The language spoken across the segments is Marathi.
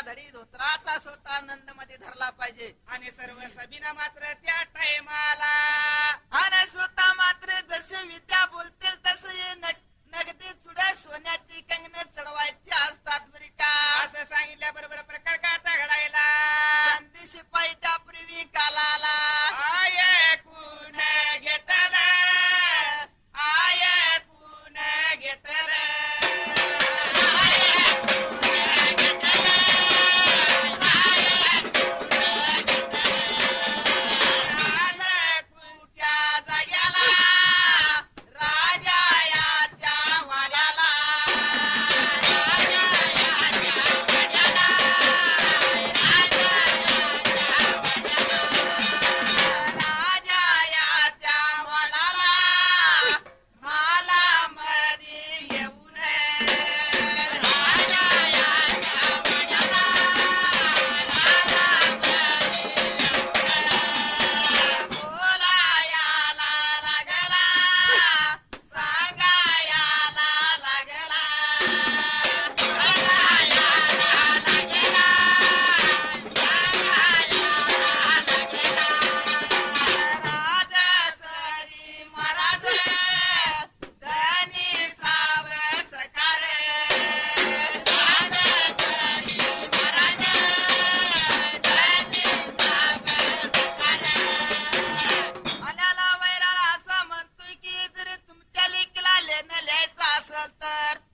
धडी धोत्राचा स्वतः आनंद मध्ये धरला पाहिजे आणि सर्व सभीना मात्र त्या टायमाला आणि स्वतः मात्र जसे विद्या बोलतील तसे नगदी चुडे सोन्याची कंगणे चढवायची असतात बरी का असं सांगितल्याबरोबर प्रकार का आता घडायला संधी शिपाई त्या पूर्वी कालाला आये कुण घेतल आये कुण घेतल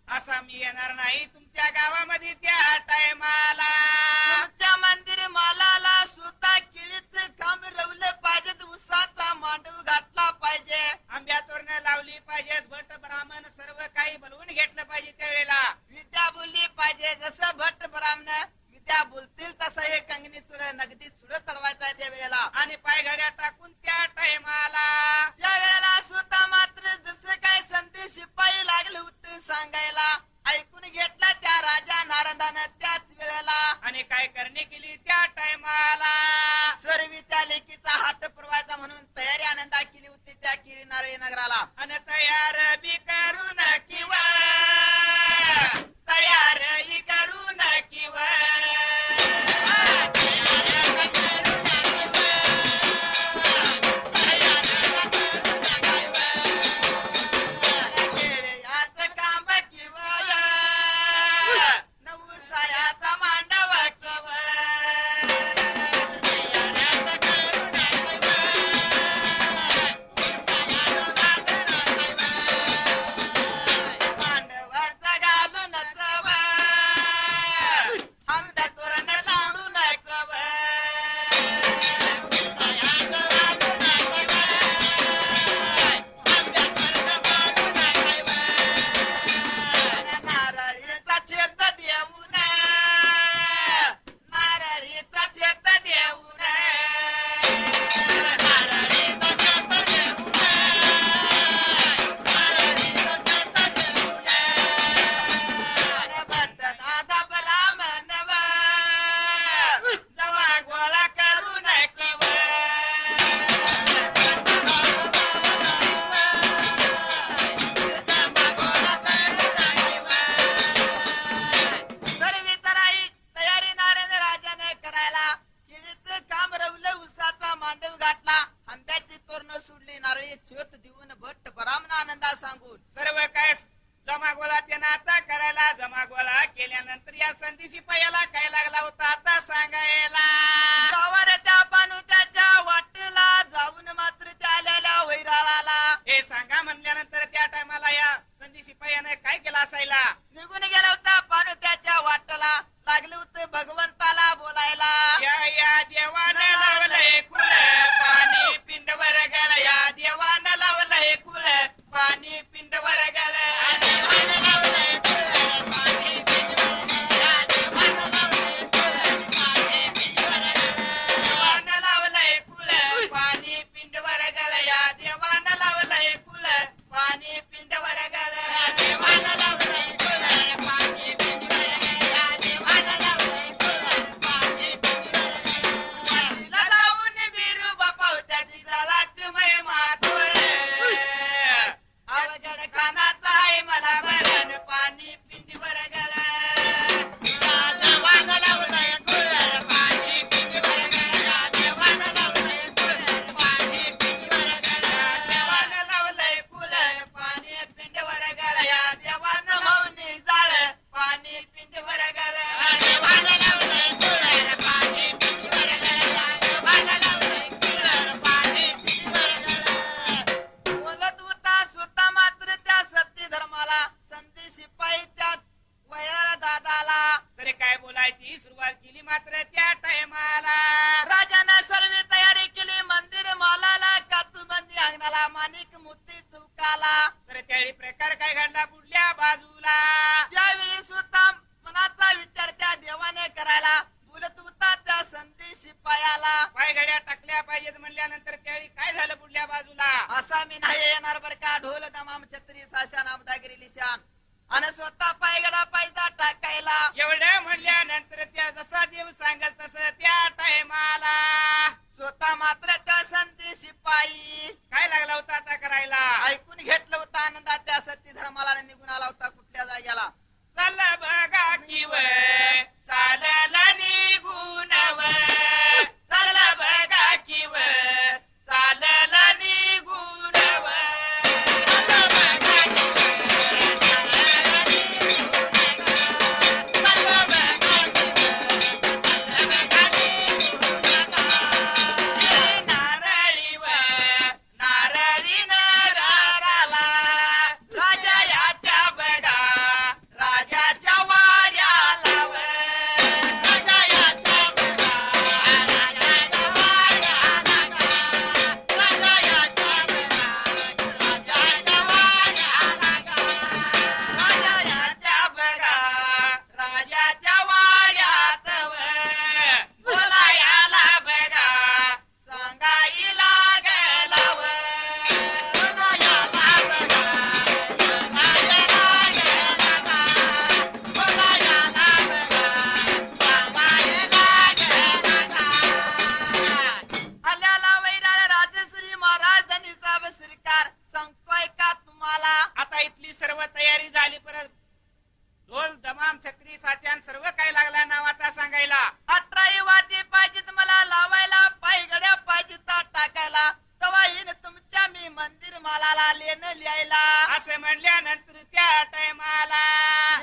असा मी येणार नाही तुमच्या गावामध्ये त्या टायमाला तुमच्या मंदिर मालाला स्वतः केळीचे खांब रवले पाहिजेत उसाचा मांडव घातला पाहिजे आंब्या तोरणं लावली पाहिजेत भट ब्राह्मण सर्व काही बोलवून घेतलं पाहिजे त्यावेळेला विद्या बोलली पाहिजे जसं भट ब्राह्मण विद्या बोलतील तसं हे कंगनी चुर नगदी चुर चढवायचं आहे त्या वेळेला आणि पायघड्या टाकून त्या टायमाला त्या वेळेला स्वतः मात्र जसे काही संधी शिपाई लागले होते सांगायला ऐकून घेतला त्या राजा नारदानं त्याच वेळेला आणि काय करणे केली त्या टायमाला सर्वी त्या लेकीचा हात पुरवायचा म्हणून तयारी आनंदा केली होती त्या किरी नारळी नगराला आणि तयार बी करून किंवा तयार ही करून किंवा तयारीची सुरुवात केली मात्र त्या टायमाला राजानं सर्व तयारी केली मंदिर मालाला काचूबंदी अंगणाला माणिक मोती चौकाला तर त्यावेळी प्रकार काय घडला पुढल्या बाजूला त्यावेळी सुद्धा मनाचा विचार त्या देवाने करायला बोलत होता त्या संधी शिपायाला पायघड्या टाकल्या पाहिजेत म्हणल्यानंतर त्यावेळी काय झालं पुढल्या बाजूला असा मी नाही येणार बर का ढोल दमाम छत्री साशा नामदागिरी लिशान आणि स्वतः पायगडा पायदा टाकायला एवढं म्हणल्यानंतर त्या जसा देव सांगल तसं त्या टायमाला स्वतः मात्र त्या संधी शिपाई काय लागला होता आता करायला ऐकून घेतलं होतं आनंदात त्या सत्य धर्माला निघून आला होता कुठल्या जाग्याला चल बघा किव चालला निघून चल बघा किव चालला निघून आता इथली सर्व तयारी झाली परत ढोल दमाम छत्री साच्यान सर्व काय लागला नाव आता सांगायला 18 वाद्य पाहिजेत मला लावायला पायगड्या पाहिजेत टाकायला तवा येईन तुमच्या मी मंदिर मालाला लेणं लिहायला असं म्हणल्यानंतर त्या टायमाला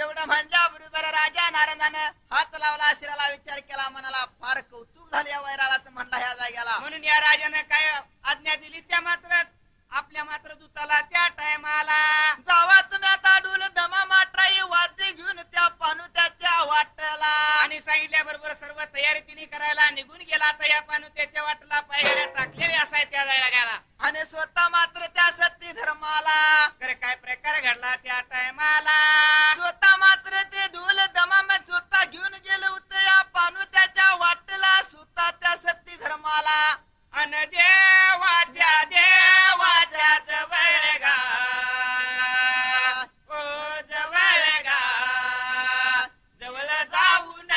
एवढं म्हणल्या बरोबर राजा नारदानं हात लावला शिराला विचार केला मनाला फार कौतुक झाले या वैराला तर म्हणला ह्या जाग्याला म्हणून या राजानं काय आज्ञा दिली त्या मात्र आपल्या मात्र दूताला त्या टायमाला जावा तुम्ही आता डोल दमा मात्राई वाद्य घेऊन त्या पानुत्याच्या वाटला आणि सांगितल्याबरोबर सर्व तयारी तिने करायला निघून गेला आता या पानुत्याच्या वाटला पायघड्या टाकलेले असाय त्या जायला गेला आणि स्वतः मात्र त्या सत्य धर्माला तर काय प्रकार घडला त्या टायमाला स्वतः मात्र ते ढोल दमाम स्वतः घेऊन गेलं होतं या पानुत्याच्या वाटला स्वतः त्या सत्य धर्माला अन देवाच्या जवळ गा ओ जवळ गा जवळ जाऊन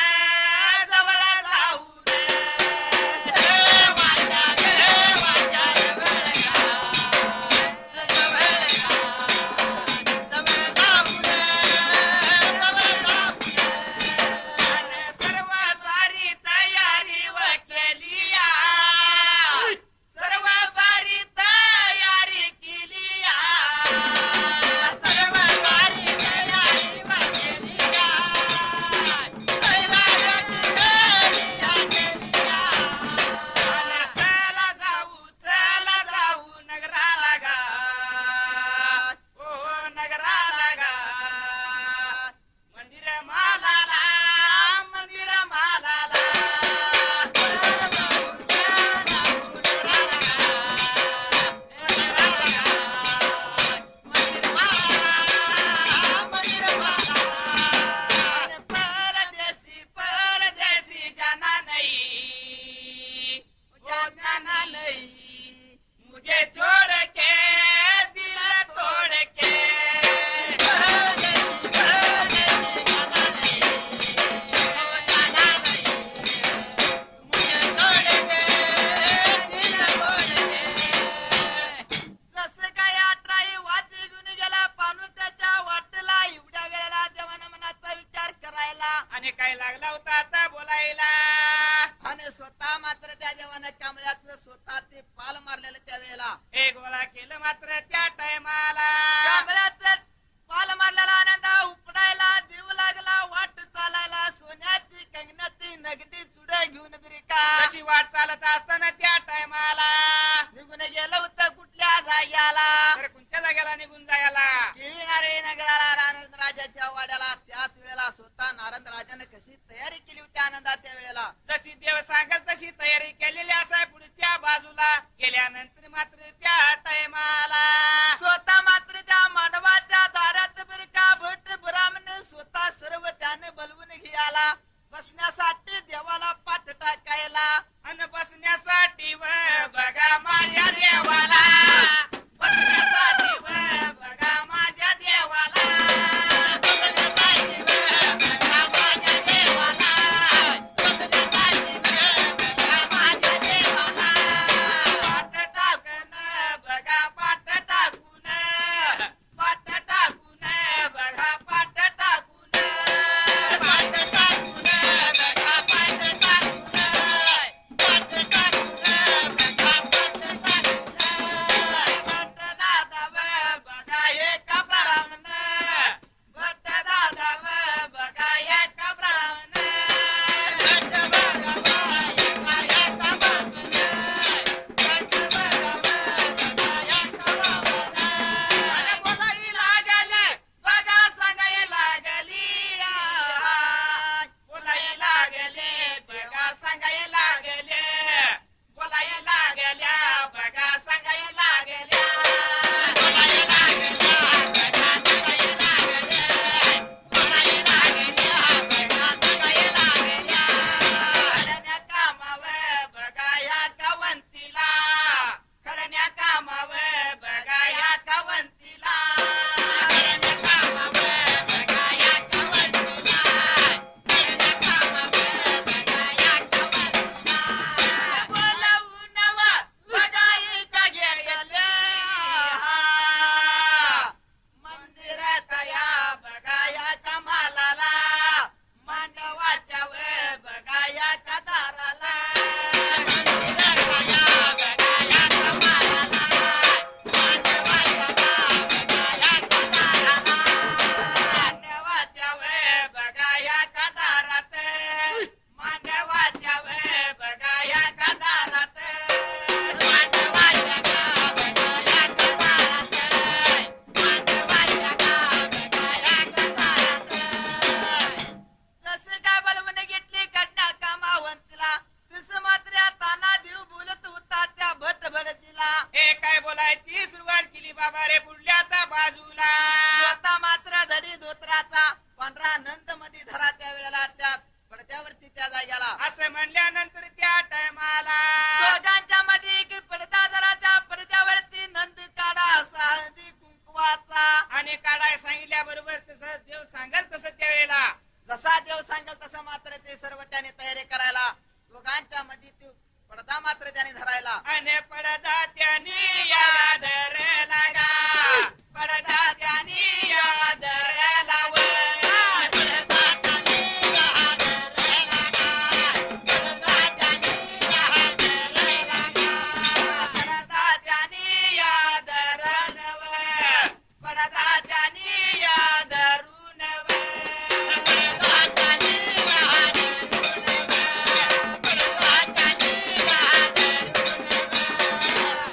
देवाच्या जवळ गा जवळ जाऊन सर्व सारी तयारी व केली सर्व सारी तयारी केली सर्व सारी तयारी व केली चला जाऊ नगराला गा ओ नगराला गा मंदिर मालाला मंदिर मालाला परदेसी परदेसी जाना नहीं जाना नहीं मुझे छोड़ के दिल तोड़ के परदेसी परदेसी जाना नहीं जाना नहीं मुझे छोड़ के दिल तोड़ के जसं काय 18 वाद्य घेऊन गेला पानुत्याच्या वाटला एवढ्या वेळेला देवानं मनाचा विचार करायला आणि काय लागला होता आता बोलायला आणि स्वतः मात्र त्या देवानं कांबळ्याचं स्वतः ते पाल मारलेलं त्यावेळेला एक गोळा केलं मात्र त्या टायमाला कांबळ्याचं पाल मारलेला आनंद उपडायला देव लागला वाट चालायला सोन्याची कंगनाची नगदी चुडे घेऊन बिरिका तशी वाट चालत असताना त्या टायमाला निघून गेलं होतं कुठल्या जाग्याला तर कोणत्या जागेला निघून जायला गिरिनारे नगराला राजा राजाच्या वाड्याला त्याच वेळेला स्वतः नारद राजाने कशी तयारी केली होती आनंदात त्या वेळेला जशी देव सांगेल तशी तयारी केलेली असाय पुढच्या बाजूला गेल्यानंतर मात्र त्या टायमाला स्वतः मात्र त्या मानवाच्या दारात बर का भट ब्राह्मण स्वतः सर्व त्याने बोलवून घ्याला बसण्यासाठी देवाला पाठ टाकायला अन बसण्यासाठी व बघा माझ्या देवाला बसण्यासाठी व बघा माझ्या देवाला बसण्यासाठी व बघा माझ्या देवाला बसण्यासाठी व बघा माझ्या देवाला पाठ टाकून बघा पाठ टाकून पाठ टाकून बघा पाठ टाकून पाठ टाकून बघा पाठ टाकून पाठ टाकून बघा पाठ टाकून भट दादाव बघा एक ब्राह्मण भट दादाव बघा एक ब्राह्मण अरे बोलाई लागले बघा सांगाय लागली बोलाय लागले बघा सांगाय लागले बोलाय लागल्या बघा सांगाय लागल्या बोलाय लागल्या बघा सांगाय लागल्या बोलाय लागल्या बघा सांगाय लागल्या खरण्या कामाव बघा या कवंतीला खरण्या कामाव बघा या कवंतीला करण्या कामावर बघा या कवंतीला करण्या कामावर बघा या कवंतीला बोलवून बघा एक गेले मंदिरात या बघा या कमालाला मांडवाच्या व बघा या कदाराला मांडवाच्या व बघा या कदारात मांडवाच्या व बघा या कदारात जसं काय बलवून घेतली कन्या कामावंतीला तसं मात्र ताना देव बोलत होता त्या भट भडजीला हे काय बोलायची सुरुवात केली बाबा रे पुढल्या आता बाजूला स्वतः मात्र धडी धोत्राचा पांढरा नंद मध्ये धरा त्या वेळेला त्या पडद्यावरती त्या जाग्याला असं म्हणल्यानंतर त्या टायमाला दोघांच्या मध्ये एक पडदा धरा त्या पडद्यावरती नंद काढा हळदी कुंकवाचा आणि काढाय सांगितल्याबरोबर तसं देव सांगल तसं त्यावेळेला जसा देव सांगेल तसं मात्र ते सर्व त्याने तयारी करायला दोघांच्या मध्ये तो पडदा मात्र त्याने धरायला आणि पडदा त्यानी याद रे लागा पडदा त्यानी याद रे लावा पडदा त्यानी याद रे लागा पडदा त्यानी याद रे लागा पडदा त्याने याद रनव पडदा त्याने याद रुनव पडदा त्यानी याद पडदा त्यानी याद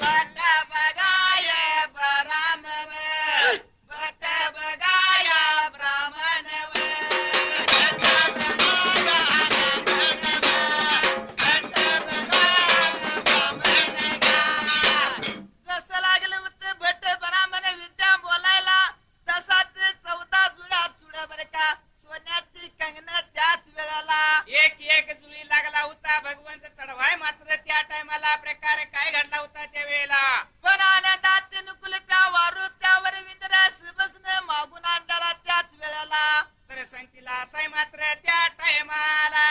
भट बघाय ब्राह्मण भट बघाय ब्राह्मण जसं लागलं होतं भट ब्राह्मण विद्या बोलायला तसाच 14 जुळ्या चुड बर का सोन्याची कंगन त्याच वेळेला एक एक जुळी लागला होता भगवंत चढवाय मात्र त्या टायमाला प्रकार काय घडला होता त्या वेळेला पण आनंदात नुकुलप्या वारू त्यावर विंद्रास बसणं मागून आणणारा त्याच वेळेला तर संगतीला असाय मात्र त्या टायमाला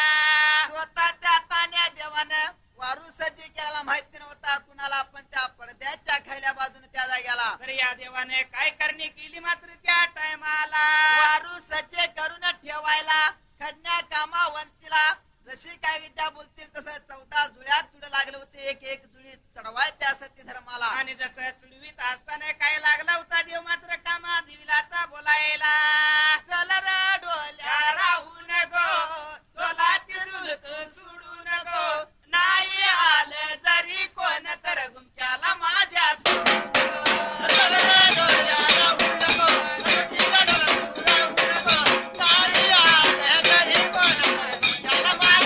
स्वतः त्या तान्या देवानं वारू सज्ज केला माहिती नव्हता कुणाला पण त्या पडद्याच्या खायल्या बाजूने त्या जाग्याला तर या देवाने काय करणी केली मात्र त्या टायमाला वारू सज्ज करून ठेवायला खडण्या कामावंतीला जशी काय विद्या बोलतील तसं 14 जुळ्या चुड लागले होते एक एक जुळी चढवाय त्या सत्य धर्माला आणि जसं चुडवीत असताना काय लागला होता देव मात्र कामा देवीला आता बोलायला चल रे डोल्या राहून गो डोलाची झुलत सोडून गो नाही आलं जरी कोण तर गुमच्याला माझ्या सोडून गो. चल रे डोल्या राहून गो, डोलीला डोलून राहून गो. नाही आलं जरी कोण तर गुमच्याला माझ्या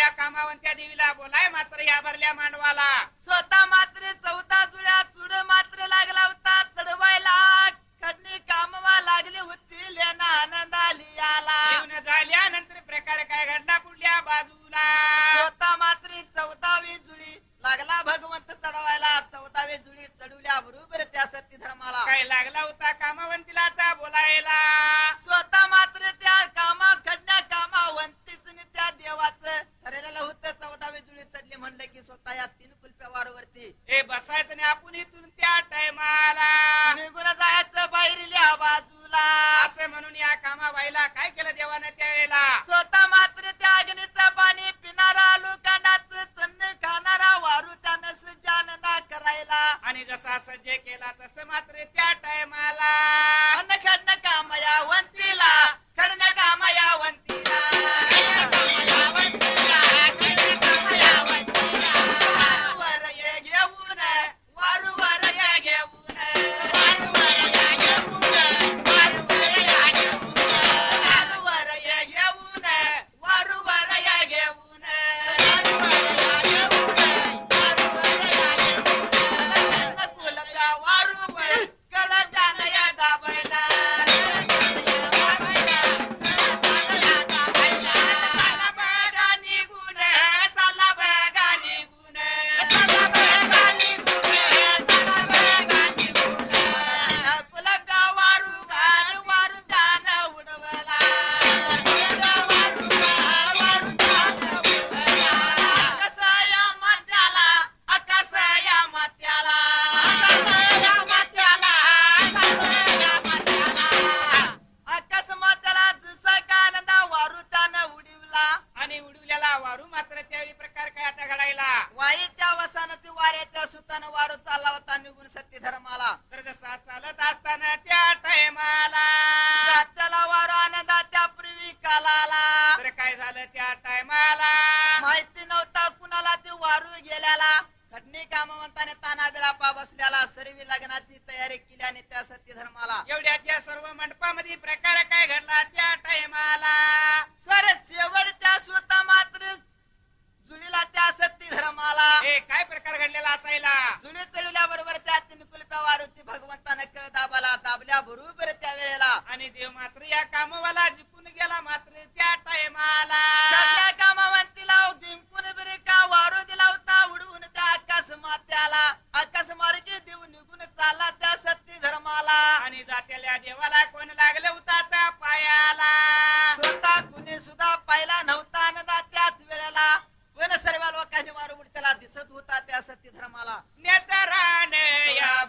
या कामावंत्या देवीला बोलाय मात्र या भरल्या मांडवाला. स्वतः मात्र 14 जुळ्या चुड मात्र लागला होता चढवायला खडणी कामवा लागली होती लेना आनंद आली आला. येऊन झाल्यानंतर प्रकार काय घडला पुढल्या बाजूला. स्वतः मात्र 14वी जुळी लागला भगवंत चढवायला 14वी जुळी चढवल्या बरोबर त्या सत्य धर्माला. काय लागला होता कामावंतीला आता बोलायला. स्वतः मात्र त्या कामा खडण्या कामावंतीच त्या देवाचं ठरलेलं होतं 14वी जुळी चढली म्हणलं की स्वतः या 3 कुलप्या वारवरती हे बसायचं नाही आपण इथून त्या टायमाला निघून जायचं बाहेरल्या बाजूला. असं म्हणून या कामाबाईला काय केलं देवानं त्यावेळेला. स्वतः मात्र त्या अग्नीचं पाणी पिणारा लोकांनाच चन्न खाणारा वारू त्यानं सज्जानंदा करायला. आणि जसा सज्ज केला तसं मात्र त्या टायमाला अन्न खडणं कामयावंतीला खडणं कामयावंतीला वारूवर ये घेऊन वारूवर ये घेऊन वारूवर ये घेऊन वारूवर ये घेऊन कुलप्या वारूवर कलजान या दाबायला. चला बघा निघून चला बघा निघून कुलप्या वारू घाल वारू जान उडवला. कसया मत्याला कसया मत्याला अकस्माताला जसा कानंदा वारू त्यानं उडवला. आणि उडवलेला वारू मात्र त्यावेळी प्रकार काय आता घडायला. वाईच्या वसानं वाऱ्याच्या सुतानं वारू चालला होता निघून सत्य धर्माला. तर जसा चालत असताना त्या टायमाला त्याला वारू आनंदा त्या पूर्वी कालाला. तर काय झालं त्या टायमाला. माहिती नव्हता कुणाला ते वारू गेल्याला. खडणी कामवंताने ताना बिरापा बसल्याला सर्वी लग्नाची तयारी केल्याने त्या सत्य धर्माला. एवढ्या त्या सर्व मंडपामध्ये प्रकार काय घडला त्या टायमाला. सर शेवटच्या स्वतः मात्र जुलीला त्या सत्य धर्माला. हे काय प्रकार घडलेला असायला. जुली चढवल्या बरोबर त्या 3 कुलप्या वारूची भगवंतानं कळ दाबाला दाबल्या बरोबर त्या वेळेला आणि देव मात्र या कामवाला जिंकून गेला मात्र त्या टायमाला. त्या कामावंतीला जिंकून बरे का वारू दिला होता उडवून त्या आकाश मात्याला. आकाश मार्गे देव निघून चालला त्या सत्य धर्माला. आणि जात्याला देवाला कोण लागलं होता त्या पायाला. स्वतः कुणी सुद्धा पाहिला नव्हता अनदा त्याच वेळेला पण सर्व लोकांनी वारू त्याला दिसत होता त्या सत्य धर्माला. नेतराने या